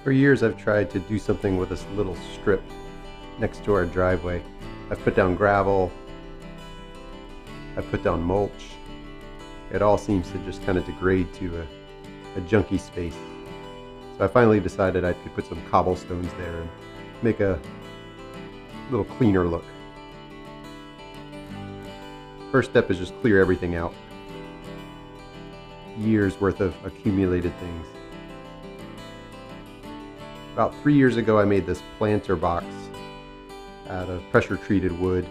For years I've tried to do something with this little strip next to our driveway. I've put down gravel, I've put down mulch. It all seems to just kind of degrade to a junky space. So I finally decided I could put some cobblestones there and make a little cleaner look. First step is just clear everything out. Years worth of accumulated things. About 3 years ago I made this planter box out of pressure treated wood,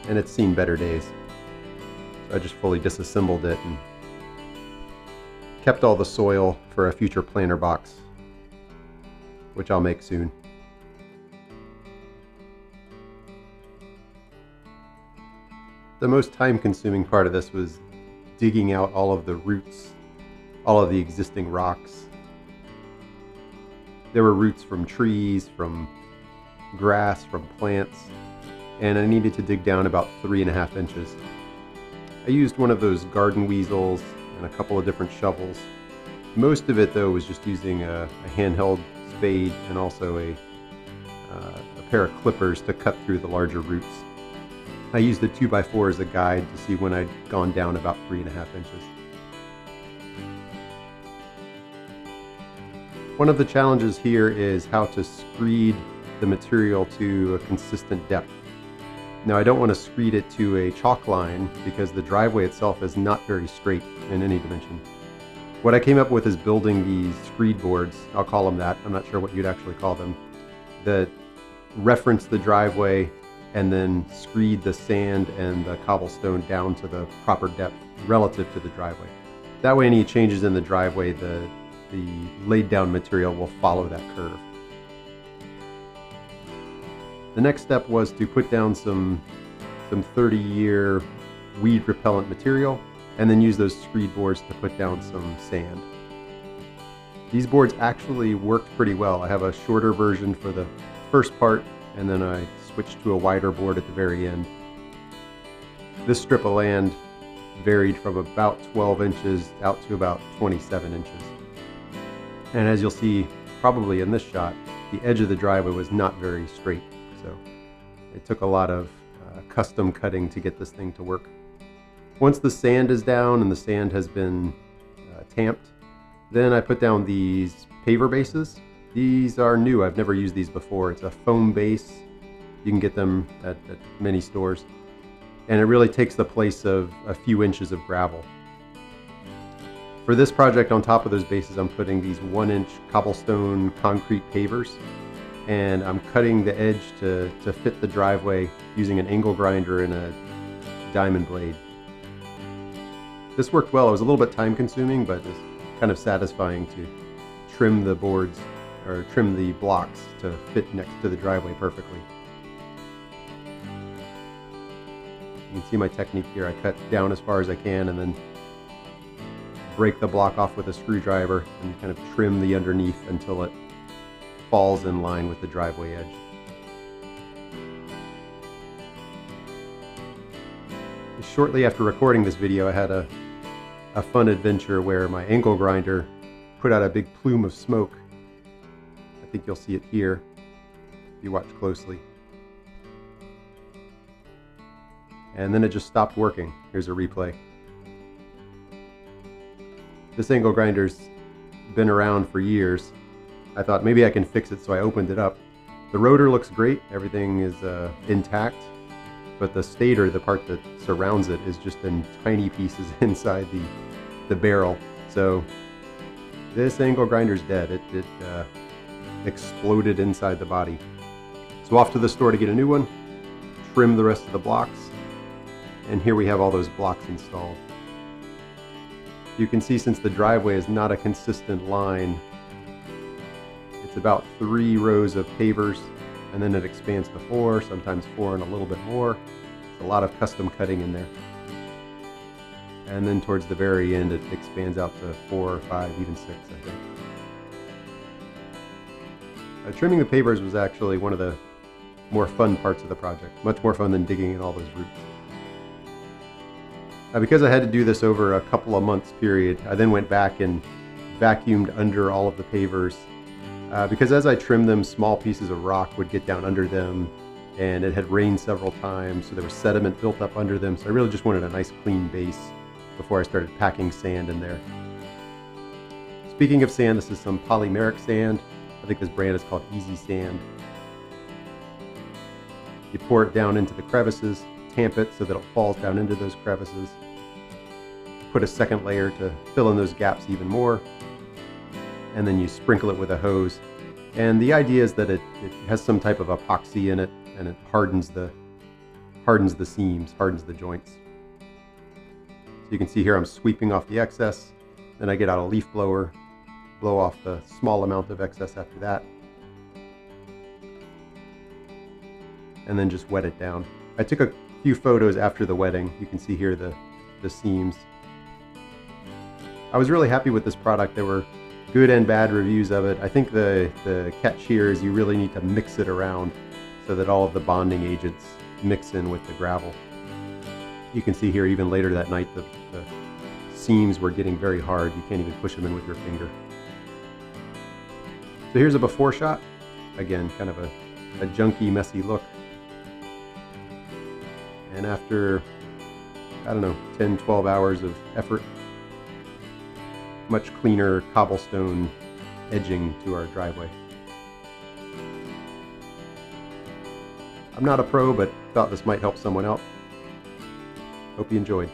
and it's seen better days. So I just fully disassembled it and kept all the soil for a future planter box, which I'll make soon. The most time-consuming part of this was digging out all of the roots, all of the existing rocks. There were roots from trees, from grass, from plants, and I needed to dig down about 3.5 inches. I used one of those garden weasels and a couple of different shovels. Most of it, though, was just using a handheld spade and also a pair of clippers to cut through the larger roots. I used the 2x4 as a guide to see when I'd gone down about 3.5 inches. One of the challenges here is how to screed the material to a consistent depth. Now, I don't want to screed it to a chalk line because the driveway itself is not very straight in any dimension. What I came up with is building these screed boards, I'll call them that, I'm not sure what you'd actually call them, that reference the driveway and then screed the sand and the cobblestone down to the proper depth relative to the driveway. That way any changes in the driveway, the laid down material will follow that curve. The next step was to put down some 30-year weed repellent material and then use those screed boards to put down some sand. These boards actually worked pretty well. I have a shorter version for the first part, and then I switched to a wider board at the very end. This strip of land varied from about 12 inches out to about 27 inches. And as you'll see probably in this shot, the edge of the driveway was not very straight, so it took a lot of custom cutting to get this thing to work. Once the sand is down and the sand has been tamped, then I put down these paver bases. These are new, I've never used these before. It's a foam base. You can get them at many stores. And it really takes the place of a few inches of gravel. For this project, on top of those bases, I'm putting these 1-inch cobblestone concrete pavers, and I'm cutting the edge to fit the driveway using an angle grinder and a diamond blade. This worked well. It was a little bit time consuming, but it's kind of satisfying to trim the boards or trim the blocks to fit next to the driveway perfectly. You can see my technique here. I cut down as far as I can and then break the block off with a screwdriver and kind of trim the underneath until it falls in line with the driveway edge. Shortly after recording this video, I had a fun adventure where my angle grinder put out a big plume of smoke. I think you'll see it here if you watch closely. And then it just stopped working. Here's a replay. This angle grinder's been around for years. I thought maybe I can fix it, so I opened it up. The rotor looks great, everything is intact, but the stator, the part that surrounds it, is just in tiny pieces inside the barrel. So this angle grinder's dead. It exploded inside the body. So off to the store to get a new one, trim the rest of the blocks, and here we have all those blocks installed. You can see, since the driveway is not a consistent line, it's about 3 rows of pavers, and then it expands to 4, sometimes 4 and a little bit more. It's a lot of custom cutting in there. And then towards the very end, it expands out to 4 or 5, even 6, I think. Trimming the pavers was actually one of the more fun parts of the project, much more fun than digging in all those roots. Because I had to do this over a couple of months period, I then went back and vacuumed under all of the pavers because as I trimmed them, small pieces of rock would get down under them, and it had rained several times, so there was sediment built up under them. So I really just wanted a nice clean base before I started packing sand in there. Speaking of sand, this is some polymeric sand. I think this brand is called Easy Sand. You pour it down into the crevices, tamp it so that it falls down into those crevices. Put a second layer to fill in those gaps even more, and then you sprinkle it with a hose. And the idea is that it has some type of epoxy in it, and it hardens the seams, hardens the joints. So you can see here I'm sweeping off the excess, then I get out a leaf blower, blow off the small amount of excess after that, and then just wet it down. I took a few photos after the wetting. You can see here the seams. I was really happy with this product. There were good and bad reviews of it. I think the catch here is you really need to mix it around so that all of the bonding agents mix in with the gravel. You can see here even later that night the seams were getting very hard. You can't even push them in with your finger. So here's a before shot. Again, kind of a junky, messy look. And after, I don't know, 10, 12 hours of effort, much cleaner cobblestone edging to our driveway. I'm not a pro, but thought this might help someone out. Hope you enjoyed.